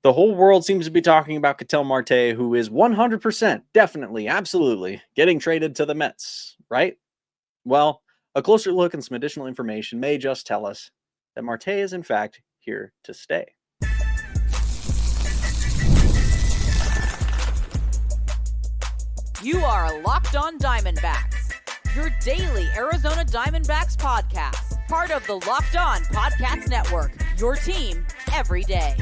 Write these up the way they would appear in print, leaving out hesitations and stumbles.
The whole world seems to be talking about Ketel Marte, who is 100%, definitely, absolutely getting traded to the Mets, right? Well, a closer look and some additional information may just tell us that Marte is, in fact, here to stay. You are Locked On Diamondbacks, your daily Arizona Diamondbacks podcast, part of the Locked On Podcast Network, your team every day.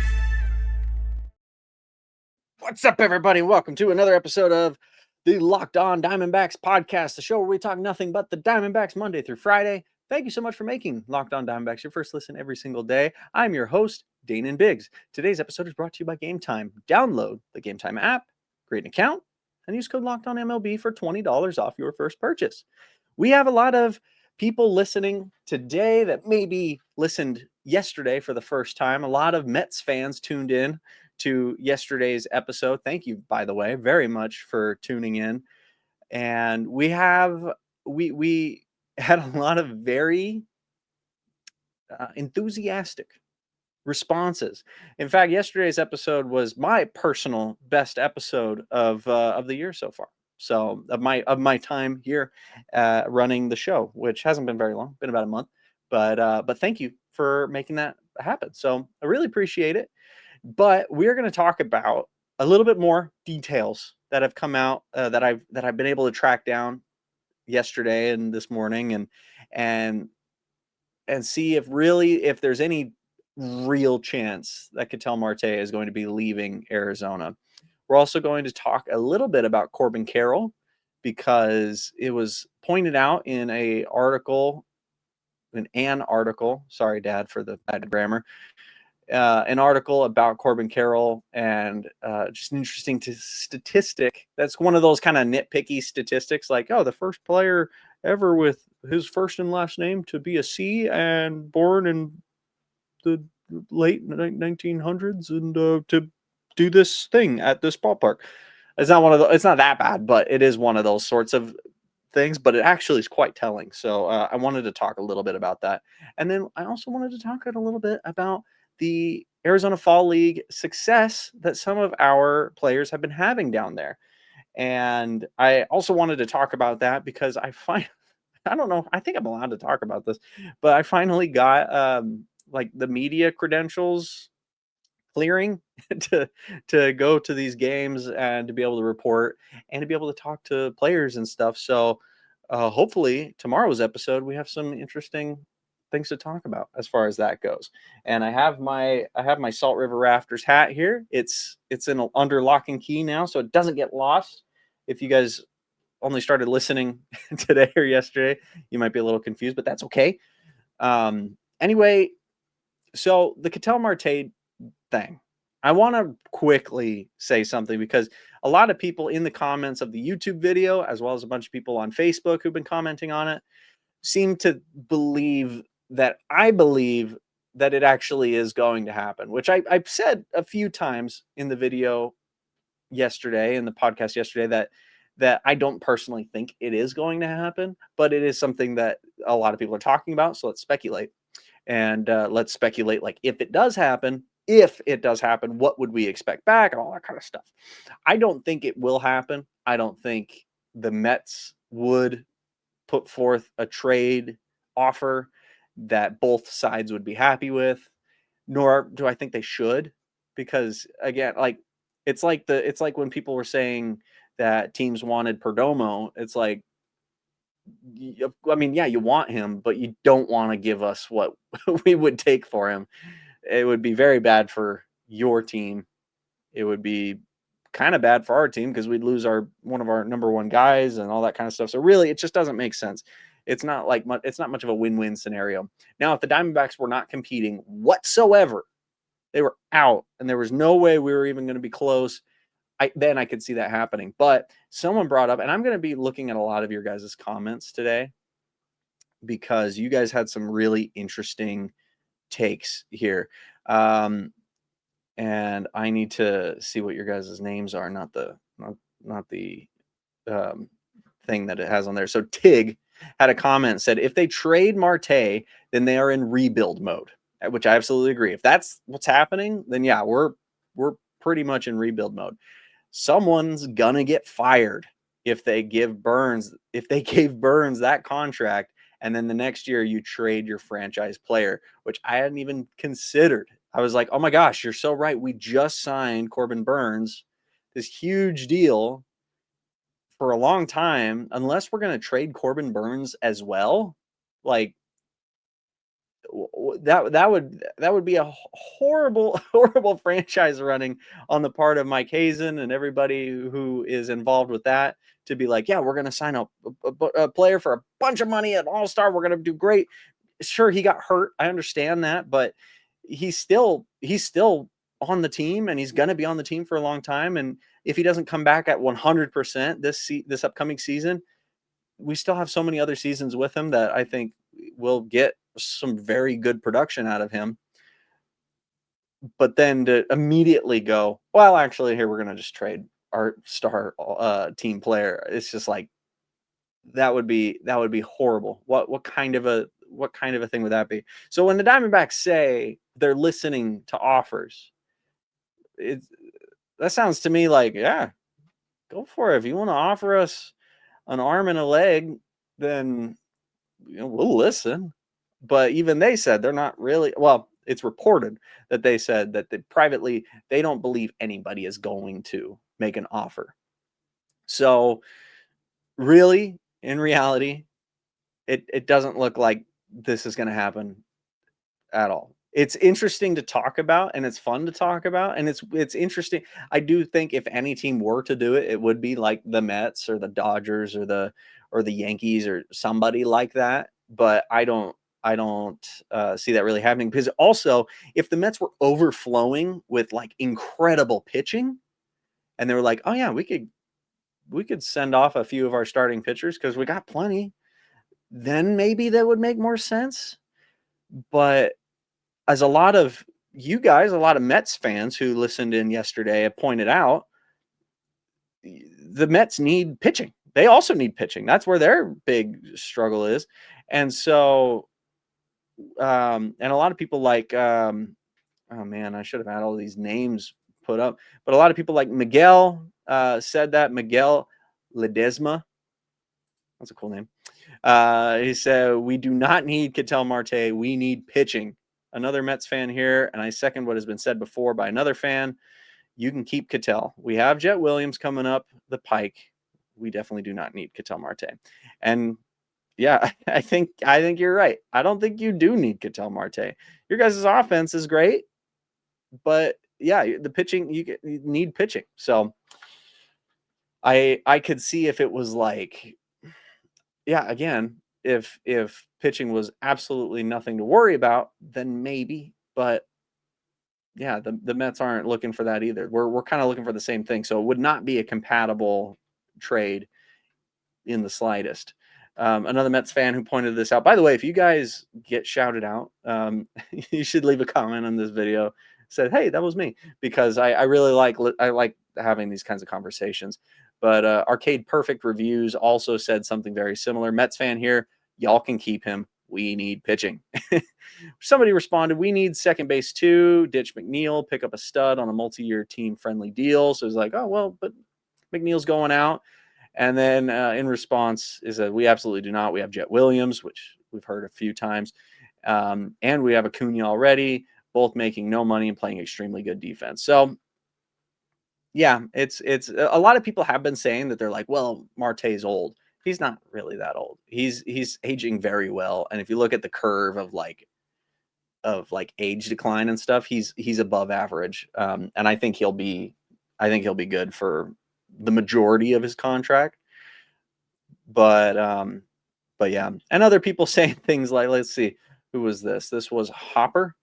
What's up, everybody? Welcome to another episode of the Locked On Diamondbacks podcast, the show where we talk nothing but the Diamondbacks Monday through Friday. Thank you so much for making Locked On Diamondbacks your first listen every single day. I'm your host, Dane Biggs. Today's episode is brought to you by Game Time. Download the Game Time app, create an account, and use code Locked On MLB for $20 off your first purchase. We have a lot of people listening today that maybe listened yesterday for the first time. A lot of Mets fans tuned in to yesterday's episode. Thank you, by the way, very much for tuning in. And we had a lot of very enthusiastic responses. In fact, yesterday's episode was my personal best episode of the year so far. So of my time here running the show, which hasn't been very long, been about a month. But thank you for making that happen. So I really appreciate it. But we're going to talk about a little bit more details that have come out that I've been able to track down yesterday and this morning, and see if there's any real chance that Ketel Marte is going to be leaving Arizona. We're also going to talk a little bit about Corbin Carroll, because it was pointed out in an article. Sorry, Dad, for the bad grammar. An article about Corbin Carroll, and just an interesting statistic. That's one of those kind of nitpicky statistics, like, oh, the first player ever with his first and last name to be a C and born in the late 1900s and to do this thing at this ballpark. It's not that bad, but it is one of those sorts of things, but it actually is quite telling. So I wanted to talk a little bit about that. And then I also wanted to talk a little bit about the Arizona Fall League success that some of our players have been having down there. And I also wanted to talk about that because I don't know, I think I'm allowed to talk about this, but I finally got like the media credentials clearing to go to these games and to be able to report and to be able to talk to players and stuff. So hopefully tomorrow's episode we have some interesting things to talk about as far as that goes. And I have my Salt River Rafters hat here. It's under lock and key now, so it doesn't get lost. If you guys only started listening today or yesterday, you might be a little confused, but that's okay. Anyway, so the Ketel Marte thing. I want to quickly say something, because a lot of people in the comments of the YouTube video, as well as a bunch of people on Facebook who've been commenting on it, seem to believe that I believe that it actually is going to happen, which I've said a few times in the video yesterday, in the podcast yesterday, that I don't personally think it is going to happen, but it is something that a lot of people are talking about. So let's speculate. And let's speculate, like, if it does happen, what would we expect back and all that kind of stuff. I don't think it will happen. I don't think the Mets would put forth a trade offer that both sides would be happy with, nor do I think they should, because again, like, it's like when people were saying that teams wanted Perdomo. It's like, I mean, yeah, you want him, but you don't want to give us what we would take for him. It would be very bad for your team. It would be kind of bad for our team, because we'd lose one of our number one guys and all that kind of stuff. So really, it just doesn't make sense. It's not much of a win-win scenario. Now, if the Diamondbacks were not competing whatsoever, they were out, and there was no way we were even going to be close, then I could see that happening. But someone brought up, and I'm going to be looking at a lot of your guys' comments today, because you guys had some really interesting takes here. And I need to see what your guys' names are, not the thing that it has on there. So Tig had a comment, said, if they trade Marte, then they are in rebuild mode, which I absolutely agree. If that's what's happening, then yeah, we're we're pretty much in rebuild mode. Someone's gonna get fired if they gave Burns that contract, and then the next year you trade your franchise player, which I hadn't even considered. I was like, oh my gosh, you're so right. We just signed Corbin Burns, this huge deal for a long time. Unless we're gonna trade Corbin Burns as well, like that would be a horrible horrible franchise running on the part of Mike Hazen and everybody who is involved with that, to be like, yeah, we're going to sign a player for a bunch of money at All-Star, we're going to do great. Sure, he got hurt, I understand that, but he's still on the team, and he's going to be on the team for a long time. And if he doesn't come back at 100% this upcoming season, we still have so many other seasons with him that I think we'll get some very good production out of him. But then to immediately go, well, actually, here we're going to just trade our star team player. It's just like, that would be horrible. What kind of a thing would that be? So when the Diamondbacks say they're listening to offers, that sounds to me like, yeah, go for it. If you want to offer us an arm and a leg, then we'll listen. But even they said they're not really, well, it's reported that they said that privately they don't believe anybody is going to make an offer. So really, in reality, it doesn't look like this is going to happen at all. It's interesting to talk about, and it's fun to talk about, and it's interesting. I do think if any team were to do it, it would be like the Mets or the Dodgers or the Yankees or somebody like that. But I don't see that really happening, because also, if the Mets were overflowing with like incredible pitching, and they were like, oh yeah, we could send off a few of our starting pitchers because we got plenty, then maybe that would make more sense. But as a lot of Mets fans who listened in yesterday have pointed out, the Mets need pitching. They also need pitching. That's where their big struggle is. And so, and a lot of people like, oh man, I should have had all these names put up, but a lot of people like Miguel said that. Miguel Ledesma. That's a cool name. He said, we do not need Ketel Marte. We need pitching. Another Mets fan here, and I second what has been said before by another fan. You can keep Ketel. We have Jet Williams coming up the pike. We definitely do not need Ketel Marte. And yeah, I think you're right. I don't think you do need Ketel Marte. Your guys' offense is great, but yeah, the pitching, you need pitching. So I could see if it was like, yeah, again, if pitching was absolutely nothing to worry about, then maybe. But yeah, the Mets aren't looking for that either. We're kind of looking for the same thing. So it would not be a compatible trade in the slightest. Another Mets fan who pointed this out. By the way, if you guys get shouted out, you should leave a comment on this video. Said, hey, that was me, because I really like having these kinds of conversations. But Arcade Perfect Reviews also said something very similar. Mets fan here, y'all can keep him. We need pitching. Somebody responded, we need second base too. Ditch McNeil, pick up a stud on a multi-year team-friendly deal. So it's like, oh, well, but McNeil's going out. And then in response is that we absolutely do not. We have Jet Williams, which we've heard a few times. And we have Acuna already, both making no money and playing extremely good defense. So yeah, it's a lot of people have been saying that they're like, well, Marte's old. He's not really that old. He's aging very well. And if you look at the curve of like age decline and stuff, he's above average. And I think he'll be good for the majority of his contract. But yeah. And other people saying things like, let's see, who was this? This was Hopper,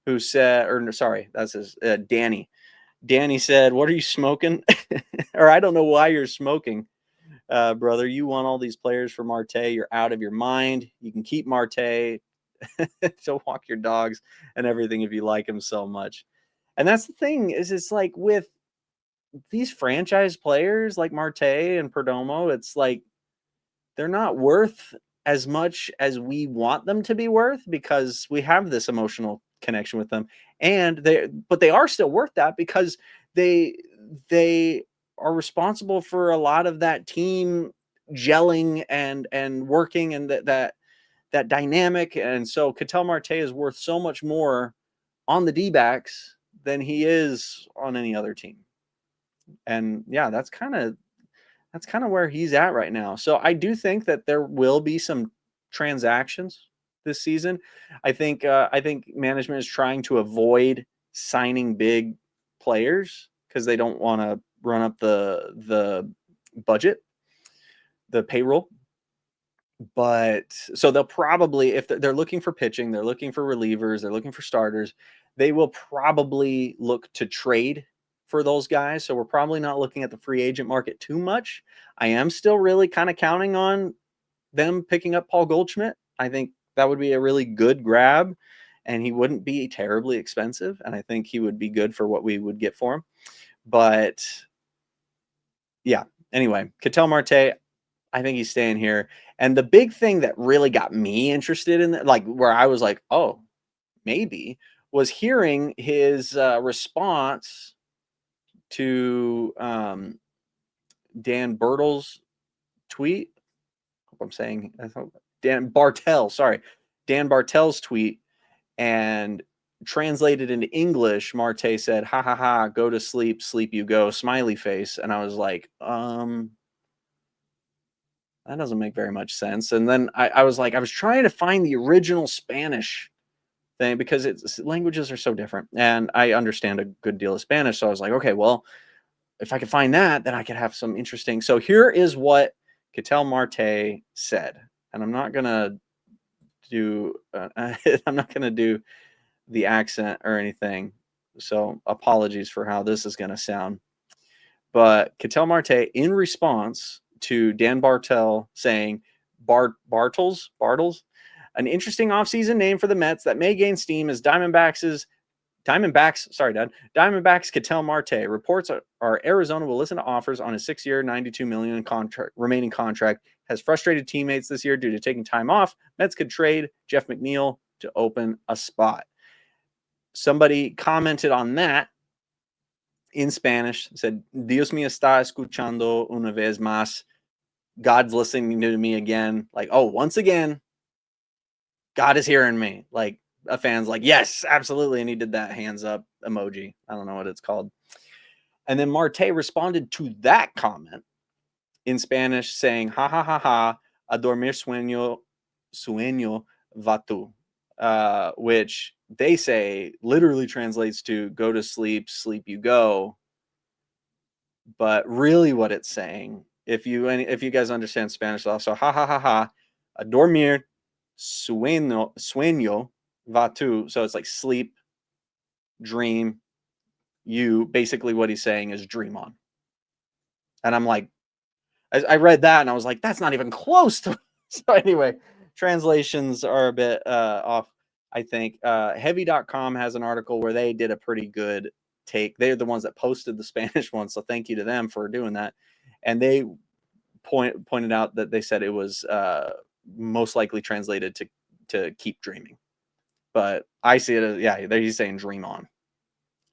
who said, or sorry, that's his Danny. Danny said, what are you smoking? Or I don't know why you're smoking, brother. You want all these players for Marte. You're out of your mind. You can keep Marte to walk your dogs and everything if you like him so much. And that's the thing, is it's like with these franchise players like Marte and Perdomo, it's like they're not worth as much as we want them to be worth, because we have this emotional connection with them, and they are still worth that because they are responsible for a lot of that team gelling and working, and that dynamic. And so Ketel Marte is worth so much more on the D-backs than he is on any other team. And yeah, that's kind of where he's at right now. So I do think that there will be some transactions this season. I think management is trying to avoid signing big players because they don't want to run up the budget, the payroll. But so they'll probably, if they're looking for pitching, they're looking for relievers, they're looking for starters, they will probably look to trade for those guys. So we're probably not looking at the free agent market too much. I am still really kind of counting on them picking up Paul Goldschmidt. I think that would be a really good grab, and he wouldn't be terribly expensive. And I think he would be good for what we would get for him. But yeah, anyway, Ketel Marte, I think he's staying here. And the big thing that really got me interested in, like where I was like, oh, maybe, was hearing his response to Dan Bartel's tweet. Hope I'm saying Dan Bartel's tweet, and translated into English, Marte said, "Ha ha ha, go to sleep, sleep you go," smiley face. And I was like, that doesn't make very much sense. And then I was like, I was trying to find the original Spanish thing because languages are so different, and I understand a good deal of Spanish. So I was like, okay, well, if I could find that, then I could have some interesting. So here is what Ketel Marte said, and I'm not gonna do the accent or anything. So apologies for how this is gonna sound. But Ketel Marte, in response to Dan Bartel saying Bartles, an interesting offseason name for the Mets that may gain steam as Diamondbacks, Ketel Marte reports are Arizona will listen to offers on a 6-year, $92 million remaining contract. Has frustrated teammates this year due to taking time off. Mets could trade Jeff McNeil to open a spot. Somebody commented on that in Spanish, said, Dios me está escuchando una vez más. God's listening to me again. Like, oh, once again, God is hearing me. Like, a fan's like, yes, absolutely. And he did that hands up emoji. I don't know what it's called. And then Marte responded to that comment in Spanish saying, ha ha ha ha, a dormir sueño va tú, which they say literally translates to go to sleep, sleep you go. But really what it's saying, if you guys understand Spanish also, ha ha ha ha, a dormir sueño va tú. So it's like sleep, dream, you. Basically what he's saying is dream on. And I'm like, I read that and I was like, that's not even close to. So anyway, translations are a bit off, I think. Heavy.com has an article where they did a pretty good take. They're the ones that posted the Spanish one, so thank you to them for doing that. And they pointed out that they said it was most likely translated to keep dreaming. But I see it as, yeah, he's saying dream on.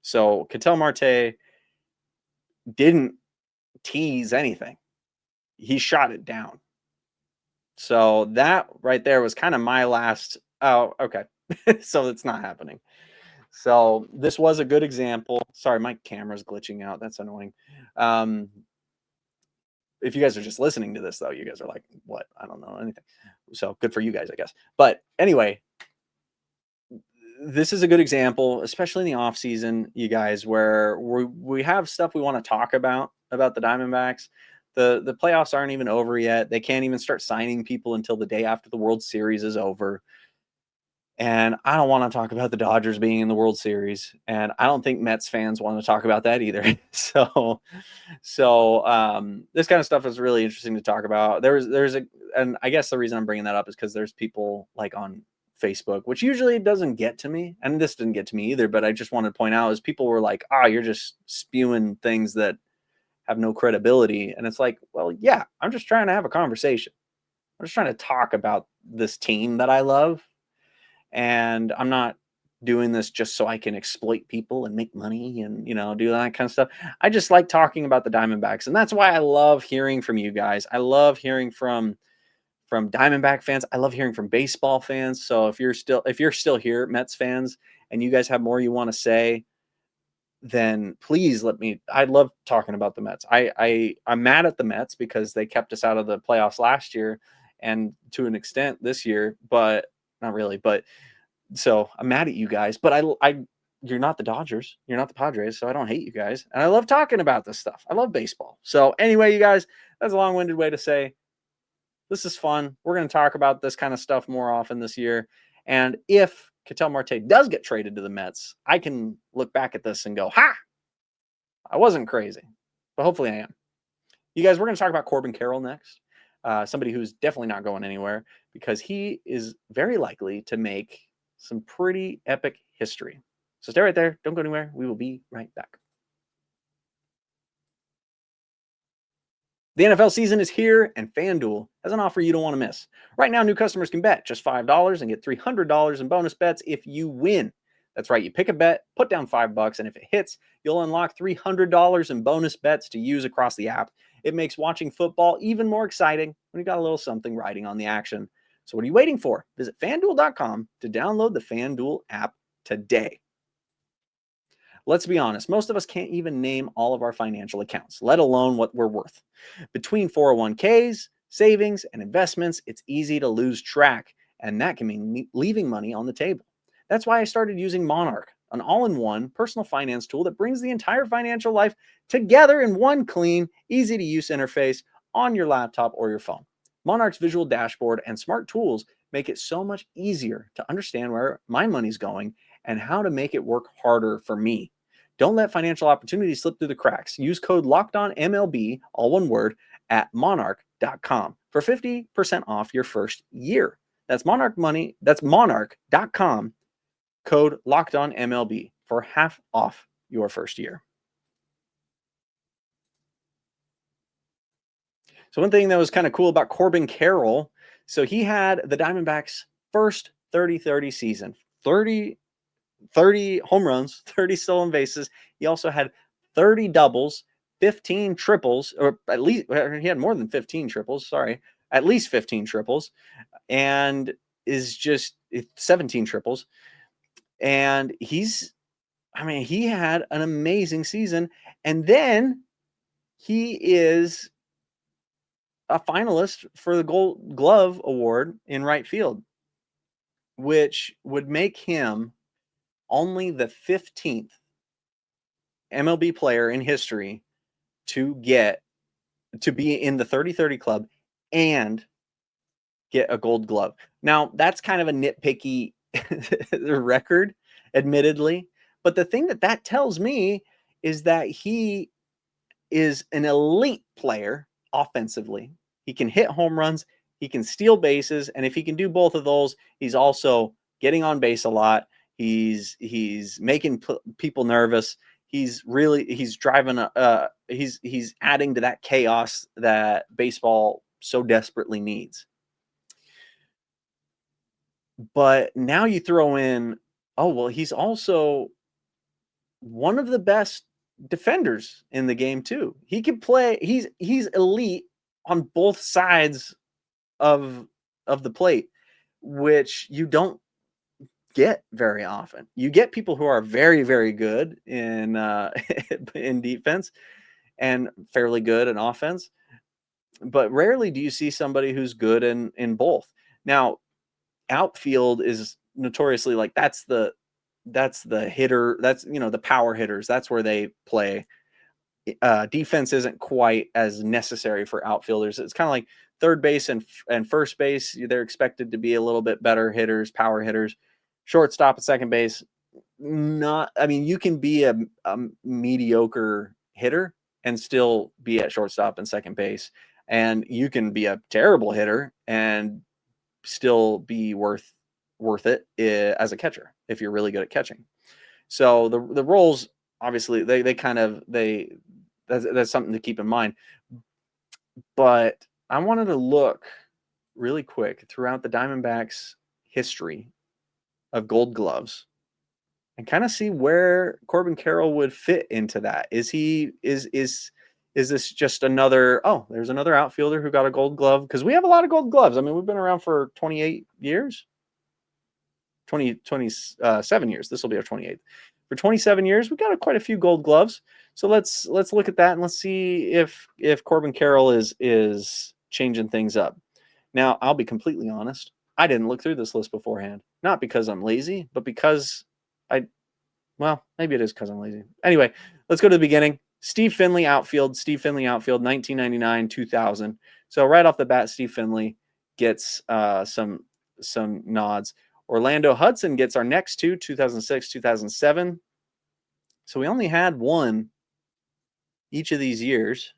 So Ketel Marte didn't tease anything. He shot it down. So that right there was kind of my last. Oh, okay. So it's not happening. So this was a good example. Sorry, my camera's glitching out. That's annoying. If you guys are just listening to this, though, you guys are like, what? I don't know anything. So good for you guys, I guess. But anyway, this is a good example, especially in the off season, you guys, where we have stuff we want to talk about the Diamondbacks. The playoffs aren't even over yet. They can't even start signing people until the day after the World Series is over. And I don't want to talk about the Dodgers being in the World Series. And I don't think Mets fans want to talk about that either. So this kind of stuff is really interesting to talk about. And I guess the reason I'm bringing that up is because there's people like on Facebook, which usually doesn't get to me. And this didn't get to me either, but I just wanted to point out is people were like, you're just spewing things that have no credibility. And it's like, well, yeah, I'm just trying to have a conversation. I'm just trying to talk about this team that I love. And I'm not doing this just so I can exploit people and make money and, do that kind of stuff. I just like talking about the Diamondbacks. And that's why I love hearing from you guys. I love hearing from Diamondback fans. I love hearing from baseball fans. So if you're still here, Mets fans, and you guys have more you want to say, then please I love talking about the Mets. I'm mad at the Mets because they kept us out of the playoffs last year and to an extent this year, but not really. But so I'm mad at you guys, but you're not the Dodgers, you're not the Padres, so I don't hate you guys. And I love talking about this stuff. I love baseball. So anyway, you guys, that's a long-winded way to say this is fun. We're going to talk about this kind of stuff more often this year. And if Ketel Marte does get traded to the Mets, I can look back at this and go, ha, I wasn't crazy. But hopefully I am. You guys, we're going to talk about Corbin Carroll next. Somebody who's definitely not going anywhere because he is very likely to make some pretty epic history. So stay right there. Don't go anywhere. We will be right back. The NFL season is here, and FanDuel has an offer you don't want to miss. Right now, new customers can bet just $5 and get $300 in bonus bets if you win. That's right. You pick a bet, put down $5, and if it hits, you'll unlock $300 in bonus bets to use across the app. It makes watching football even more exciting when you got a little something riding on the action. So what are you waiting for? Visit FanDuel.com to download the FanDuel app today. Let's be honest, most of us can't even name all of our financial accounts, let alone what we're worth. Between 401ks, savings, and investments, it's easy to lose track, and that can mean leaving money on the table. That's why I started using Monarch, an all-in-one personal finance tool that brings the entire financial life together in one clean, easy-to-use interface on your laptop or your phone. Monarch's visual dashboard and smart tools make it so much easier to understand where my money's going and how to make it work harder for me. Don't let financial opportunities slip through the cracks. Use code LOCKEDONMLB, all one word, at monarch.com for 50% off your first year. That's Monarch Money. That's monarch.com, code LOCKEDONMLB for half off your first year. So one thing that was kind of cool about Corbin Carroll, so he had the Diamondbacks' first 30-30 season, 30 home runs, 30 stolen bases. He also had 30 doubles, 15 triples, or at least he had more than 15 triples. Sorry, at least 15 triples, and is just 17 triples. And he had an amazing season. And then he is a finalist for the Gold Glove Award in right field, which would make him only the 15th MLB player in history to be in the 30-30 club and get a Gold Glove. Now, that's kind of a nitpicky record, admittedly, but the thing that tells me is that he is an elite player offensively. He can hit home runs, he can steal bases, and if he can do both of those, he's also getting on base a lot. He's making people nervous. He's driving he's adding to that chaos that baseball so desperately needs. But now you throw in, oh well, he's also one of the best defenders in the game too. He can play. He's elite on both sides of the plate, which you don't get very often. You get people who are very, very good in in defense and fairly good in offense, but rarely do you see somebody who's good in both. Now, outfield is notoriously like that's the hitter, that's the power hitters. That's where they play. Defense isn't quite as necessary for outfielders. It's kind of like third base and first base. They're expected to be a little bit better hitters, power hitters. Shortstop and second base, you can be a mediocre hitter and still be at shortstop and second base. And you can be a terrible hitter and still be worth it as a catcher if you're really good at catching. So the roles, obviously, that's something to keep in mind. But I wanted to look really quick throughout the Diamondbacks history of Gold Gloves and kind of see where Corbin Carroll would fit into that. Is this just another, oh, there's another outfielder who got a gold glove? Because we have a lot of gold gloves. I mean, we've been around for 28 years. 27 years. This will be our 28th. For 27 years, we got quite a few gold gloves. So let's look at that and let's see if Corbin Carroll is changing things up. Now, I'll be completely honest. I didn't look through this list beforehand. Not because I'm lazy, but because well, maybe it is because I'm lazy. Anyway, let's go to the beginning. Steve Finley outfield, 1999, 2000. So right off the bat, Steve Finley gets some nods. Orlando Hudson gets our next two, 2006, 2007. So we only had one each of these years,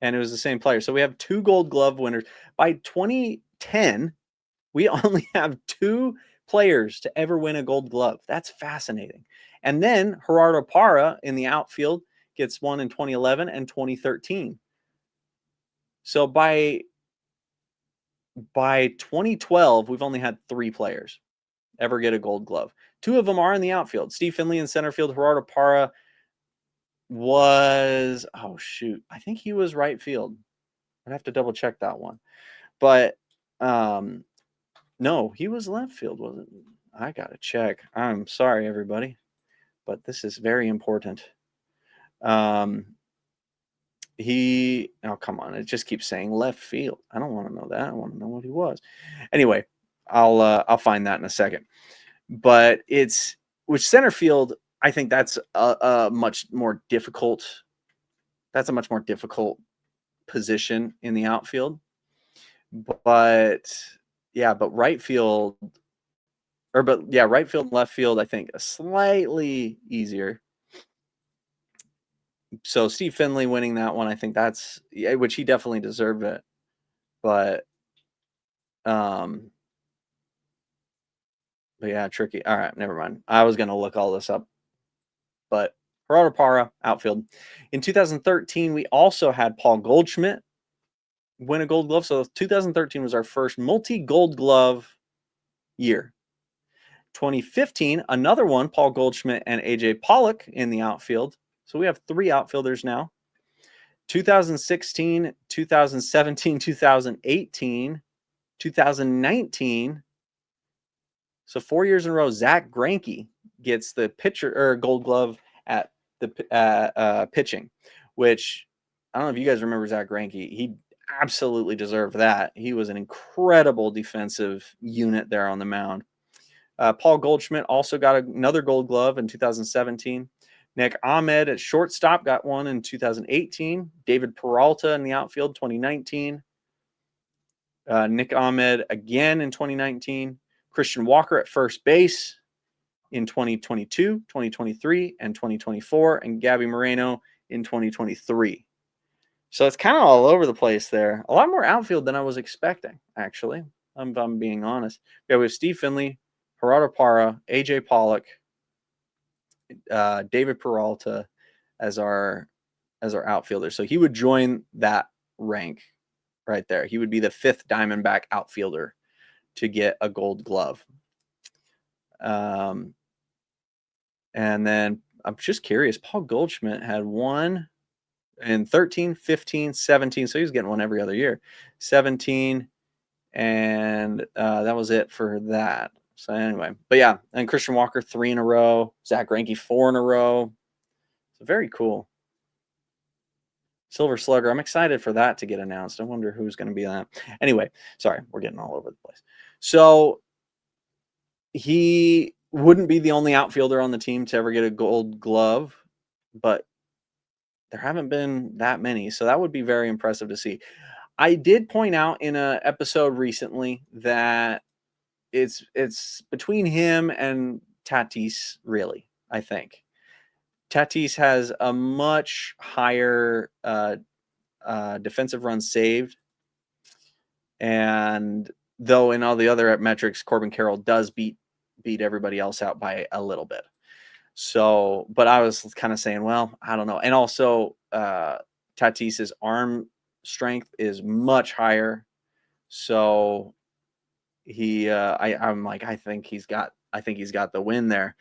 and it was the same player. So we have two Gold Glove winners. By 2010, we only have two players to ever win a Gold Glove. That's fascinating. And then Gerardo Parra in the outfield gets one in 2011 and 2013. So by 2012, we've only had three players ever get a Gold Glove. Two of them are in the outfield. Steve Finley in center field. Gerardo Parra was, oh shoot, I think he was right field. I'd have to double check that one. But no, he was left field, wasn't he? I gotta check. I'm sorry, everybody, but this is very important. Oh, come on, it just keeps saying left field. I don't want to know that. I want to know what he was. Anyway, I'll find that in a second. But which center field, I think that's a much more difficult. That's a much more difficult position in the outfield. But right field, right field and left field, I think slightly easier. So Steve Finley winning that one, I think that's, which he definitely deserved it. But yeah, tricky. All right, never mind. I was going to look all this up. But Gerardo Parra, outfield. In 2013, we also had Paul Goldschmidt win a Gold Glove. So 2013 was our first multi-Gold Glove year. 2015, another one, Paul Goldschmidt and AJ Pollock in the outfield. So we have three outfielders now. 2016, 2017, 2018, 2019. So 4 years in a row, Zach Greinke gets the pitcher or Gold Glove at the pitching, which I don't know if you guys remember Zach Greinke. He absolutely deserved that. He was an incredible defensive unit there on the mound. Paul Goldschmidt also got another Gold Glove in 2017. Nick Ahmed at shortstop got one in 2018. David Peralta in the outfield, 2019. Nick Ahmed again in 2019. Christian Walker at first base in 2022, 2023, and 2024. And Gabby Moreno in 2023. So it's kind of all over the place there. A lot more outfield than I was expecting, actually. If I'm being honest. Yeah, we have Steve Finley, Gerardo Parra, AJ Pollock, David Peralta as our outfielder. So he would join that rank right there. He would be the fifth Diamondback outfielder to get a Gold Glove. And then I'm just curious, Paul Goldschmidt had one in 13, 15, 17. So he was getting one every other year. 17, and that was it for that. So anyway, but yeah, and Christian Walker 3 in a row, Zach Greinke 4 in a row. So very cool. Silver Slugger, I'm excited for that to get announced. I wonder who's going to be that. Anyway, sorry, we're getting all over the place. So he wouldn't be the only outfielder on the team to ever get a Gold Glove, but there haven't been that many. So that would be very impressive to see. I did point out in an episode recently that it's between him and Tatis, really, I think. Tatis has a much higher defensive runs saved. And though in all the other metrics, Corbin Carroll does beat everybody else out by a little bit. So, but I was kind of saying, well, I don't know. And also Tatis's arm strength is much higher. So I'm like, I think he's got the win there.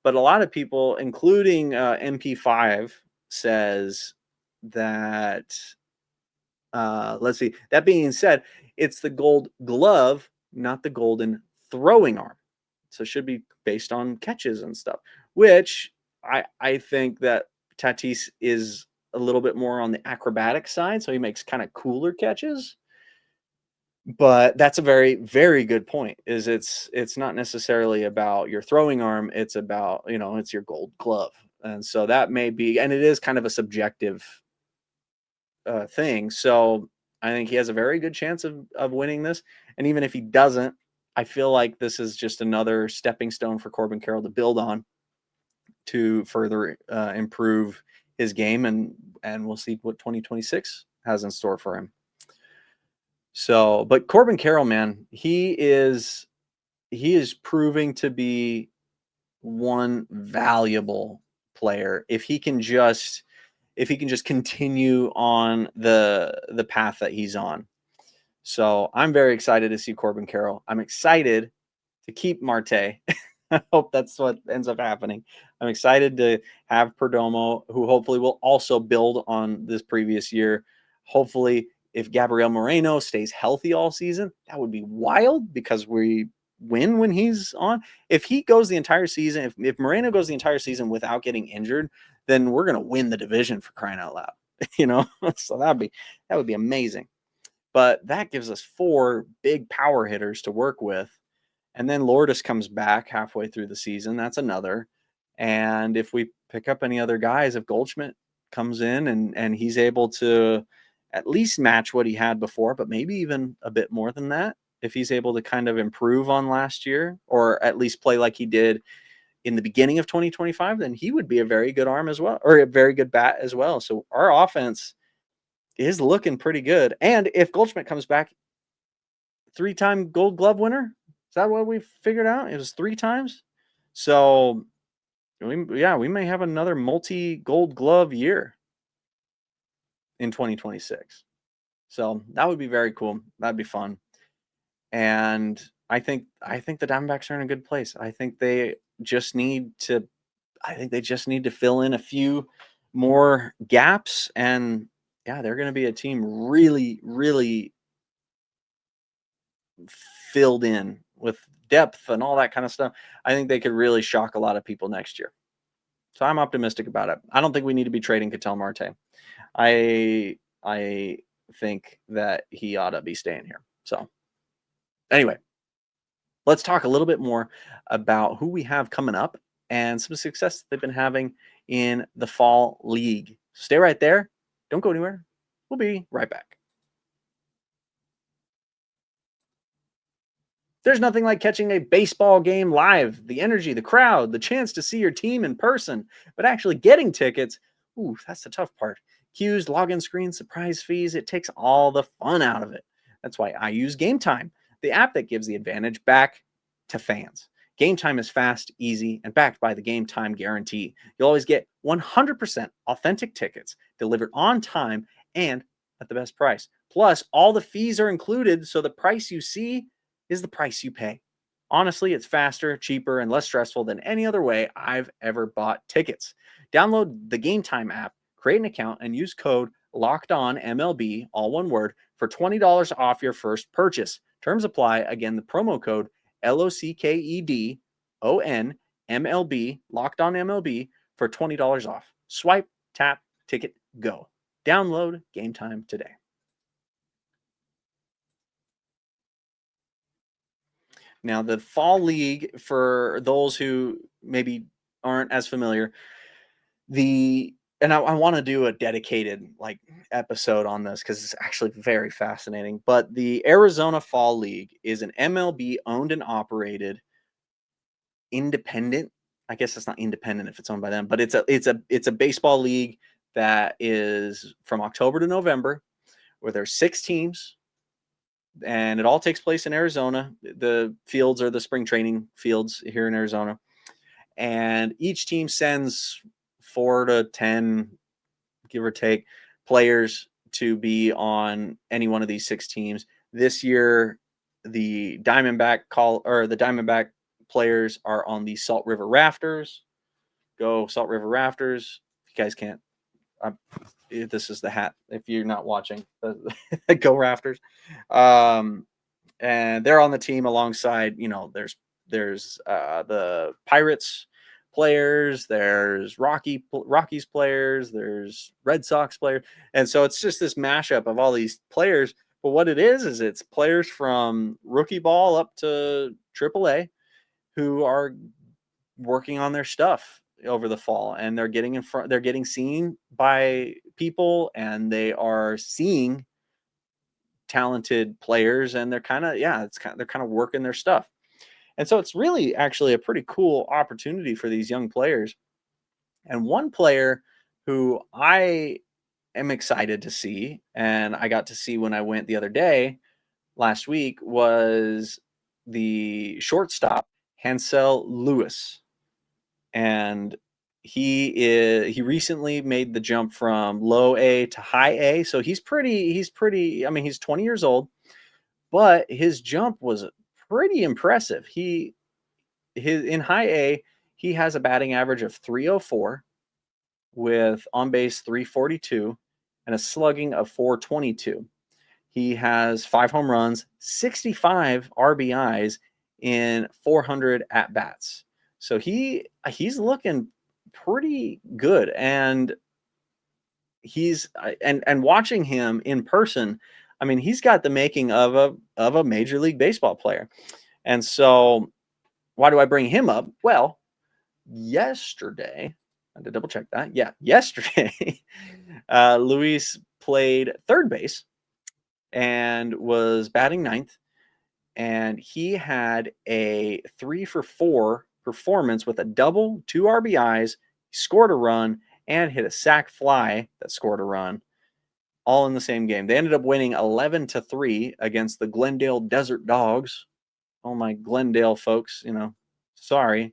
But a lot of people, including MP5, says that, let's see, that being said, it's the gold glove, not the golden throwing arm. So it should be based on catches and stuff, which I think that Tatis is a little bit more on the acrobatic side. So he makes kind of cooler catches. But that's a very, very good point. Is it's not necessarily about your throwing arm. It's about, it's your gold glove. And so that may be, and it is kind of a subjective thing. So I think he has a very good chance of winning this. And even if he doesn't, I feel like this is just another stepping stone for Corbin Carroll to build on to further improve his game, and we'll see what 2026 has in store for him. So, but Corbin Carroll, man, he is proving to be one valuable player if he can just continue on the path that he's on. So I'm very excited to see Corbin Carroll. I'm excited to keep Marte. I hope that's what ends up happening. I'm excited to have Perdomo, who hopefully will also build on this previous year. Hopefully, if Gabriel Moreno stays healthy all season, that would be wild because we win when he's on. If he goes the entire season, if Moreno goes the entire season without getting injured, then we're going to win the division, for crying out loud. So that would be amazing. But that gives us 4 big power hitters to work with. And then Lourdes comes back halfway through the season. That's another. And if we pick up any other guys, if Goldschmidt comes in and he's able to at least match what he had before, but maybe even a bit more than that, if he's able to kind of improve on last year or at least play like he did in the beginning of 2025, then he would be a very good arm as well, or a very good bat as well. So our offense is looking pretty good. And if Goldschmidt comes back, 3-time Gold Glove winner, is that what we figured out? It was 3 times. So we may have another multi-Gold Glove year in 2026. So that would be very cool. That'd be fun. And I think the Diamondbacks are in a good place. I think they just need to fill in a few more gaps, and they're going to be a team really, really filled in with depth and all that kind of stuff. I think they could really shock a lot of people next year. So I'm optimistic about it. I don't think we need to be trading Ketel Marte. I think that he ought to be staying here. So anyway, let's talk a little bit more about who we have coming up and some success they've been having in the fall league. Stay right there. Don't go anywhere. We'll be right back. There's nothing like catching a baseball game live. The energy, the crowd, the chance to see your team in person, but actually getting tickets, that's the tough part. Queues, login screens, surprise fees, it takes all the fun out of it. That's why I use Game Time, the app that gives the advantage back to fans. Game Time is fast, easy, and backed by the Game Time guarantee. You'll always get 100% authentic tickets delivered on time and at the best price. Plus, all the fees are included, so the price you see is the price you pay. Honestly, it's faster, cheaper, and less stressful than any other way I've ever bought tickets. Download the Game Time app, create an account, and use code LOCKEDONMLB, all one word, for $20 off your first purchase. Terms apply. Again, the promo code LOCKEDONMLB, LOCKEDONMLB, for $20 off. Swipe, tap, ticket, go. Download Game Time today. Now, the fall league, for those who maybe aren't as familiar, I want to do a dedicated episode on this because it's actually very fascinating. But the Arizona Fall League is an MLB owned and operated independent. I guess it's not independent if it's owned by them, but it's a baseball league that is from October to November, where there's 6 teams. And it all takes place in Arizona. The fields are the spring training fields here in Arizona. And each team sends 4 to 10, give or take, players to be on any one of these 6 teams. This year, the Diamondback players are on the Salt River Rafters. go Salt River Rafters. If you guys can't, this is the hat. If you're not watching, go Rafters. And they're on the team alongside, there's the Pirates players, there's Rockies players, there's Red Sox players, and so it's just this mashup of all these players. But what it is it's players from rookie ball up to AAA who are working on their stuff over the fall, and they're getting in front. They're getting seen by people, and they are seeing talented players, and they're they're kind of working their stuff. And so it's really actually a pretty cool opportunity for these young players. And one player who I am excited to see, and I got to see when I went the other day last week, was the shortstop Hansel Lewis. And he recently made the jump from low A to high A. So he's pretty, I mean, he's 20 years old, but his jump was pretty impressive. In high A, he has a batting average of 304 with on base 342 and a slugging of 422. He has 5 home runs, 65 RBIs in 400 at bats. So he's looking pretty good, and and watching him in person, I mean, he's got the making of a Major League Baseball player. And so why do I bring him up? Well, yesterday, I had to double check that. Yeah, yesterday, Luis played third base and was batting ninth, and he had a 3-for-4 performance with a double, 2 RBIs, scored a run, and hit a sac fly that scored a run, all in the same game. They ended up winning 11-3 against the Glendale Desert Dogs. Oh, my Glendale folks, sorry.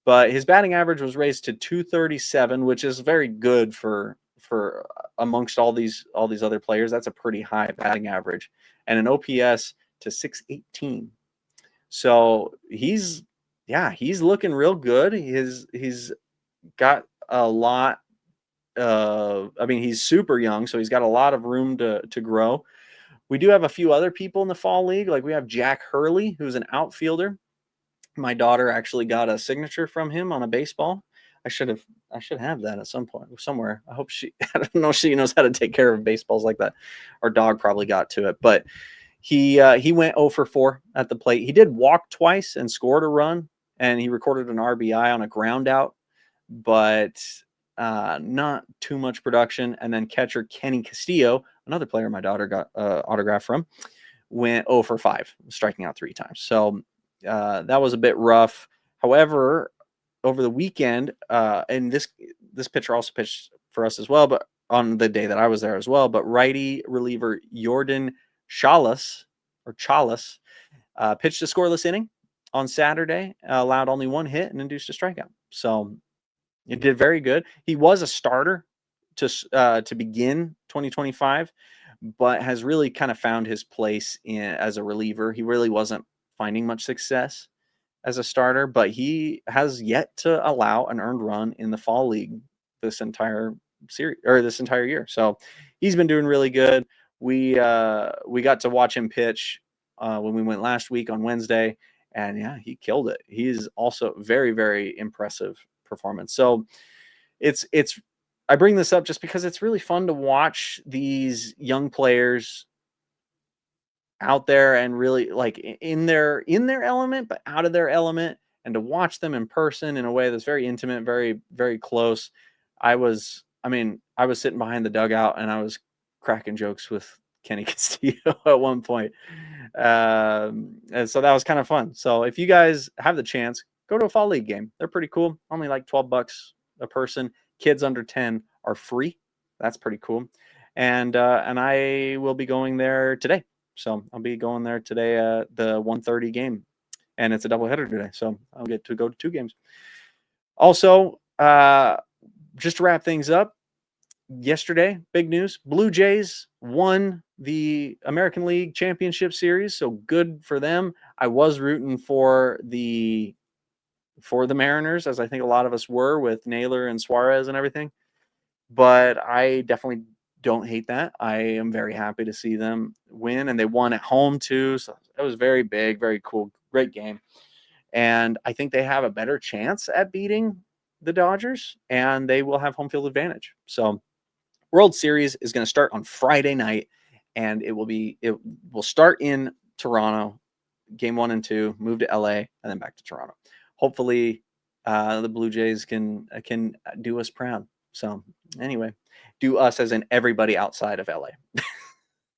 But his batting average was raised to 237, which is very good for amongst all these other players. That's a pretty high batting average, and an OPS to 618. So he's looking real good. He's got a lot. I mean, he's super young, so he's got a lot of room to grow. We do have a few other people in the fall league. Like we have Jack Hurley, who's an outfielder. My daughter actually got a signature from him on a baseball. I should have that at some point somewhere. I hope I don't know if she knows how to take care of baseballs like that. Our dog probably got to it, but he went 0 for 4 at the plate. He did walk twice and scored a run, and he recorded an RBI on a ground out, but not too much production. And then catcher Kenny Castillo, another player my daughter got autograph from, went 0 for 5, striking out 3 times. So that was a bit rough. However, over the weekend, and this pitcher also pitched for us as well, but on the day that I was there as well. But righty reliever Jordan Chalice pitched a scoreless inning on Saturday, allowed only 1 hit and induced a strikeout. So it did very good. He was a starter to begin 2025, but has really kind of found his place as a reliever. He really wasn't finding much success as a starter, but he has yet to allow an earned run in the fall league this entire series or this entire year. So he's been doing really good. We got to watch him pitch when we went last week on Wednesday, and yeah, he killed it. He's also very, very impressive performance. So I bring this up just because it's really fun to watch these young players out there and really like in their element, but out of their element, and to watch them in person in a way that's very intimate, very, very close. I was sitting behind the dugout and I was cracking jokes with Kenny Castillo at one point. And so that was kind of fun. So if you guys have the chance, go to a fall league game. They're pretty cool. Only like $12 a person. Kids under 10 are free. That's pretty cool. And I will be going there today. So I'll be going there today at the 1:30 game, and it's a doubleheader today. So I'll get to go to 2 games. Also, just to wrap things up, yesterday, big news: Blue Jays won the American League Championship Series. So good for them. I was rooting for the for the Mariners, as I think a lot of us were with Naylor and Suarez and everything. But I definitely don't hate that. I am very happy to see them win, and they won at home too. So it was very big, very cool, great game. And I think they have a better chance at beating the Dodgers, and they will have home field advantage. So World Series is going to start on Friday night, and it will start in Toronto, game 1 and 2, move to LA, and then back to Toronto. Hopefully, the Blue Jays can do us proud. So anyway, do us as in everybody outside of LA.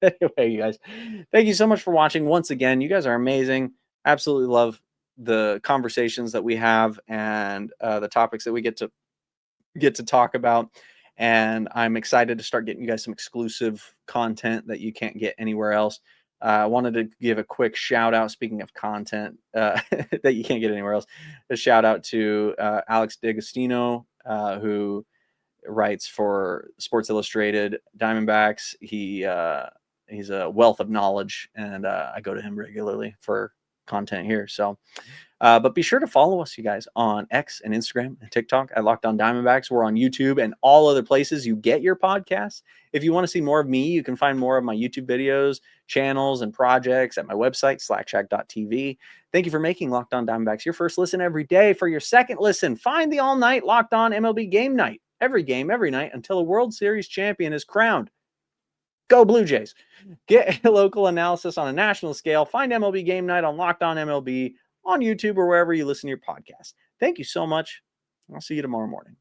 Anyway, you guys, thank you so much for watching. Once again, you guys are amazing. Absolutely love the conversations that we have and the topics that we get to talk about. And I'm excited to start getting you guys some exclusive content that you can't get anywhere else. I wanted to give a quick shout out, speaking of content that you can't get anywhere else, a shout out to Alex D'Agostino, who writes for Sports Illustrated Diamondbacks. He's a wealth of knowledge, and I go to him regularly for content here. So, but be sure to follow us, you guys, on X and Instagram and TikTok at Locked On Diamondbacks. We're on YouTube and all other places you get your podcasts. If you want to see more of me, you can find more of my YouTube videos, channels, and projects at my website, slackshack.tv. Thank you for making Locked On Diamondbacks your first listen every day. For your second listen, find the all-night Locked On MLB Game Night. Every game, every night, until a World Series champion is crowned. Go Blue Jays. Get local analysis on a national scale. Find MLB Game Night on Locked On MLB on YouTube or wherever you listen to your podcast. Thank you so much. I'll see you tomorrow morning.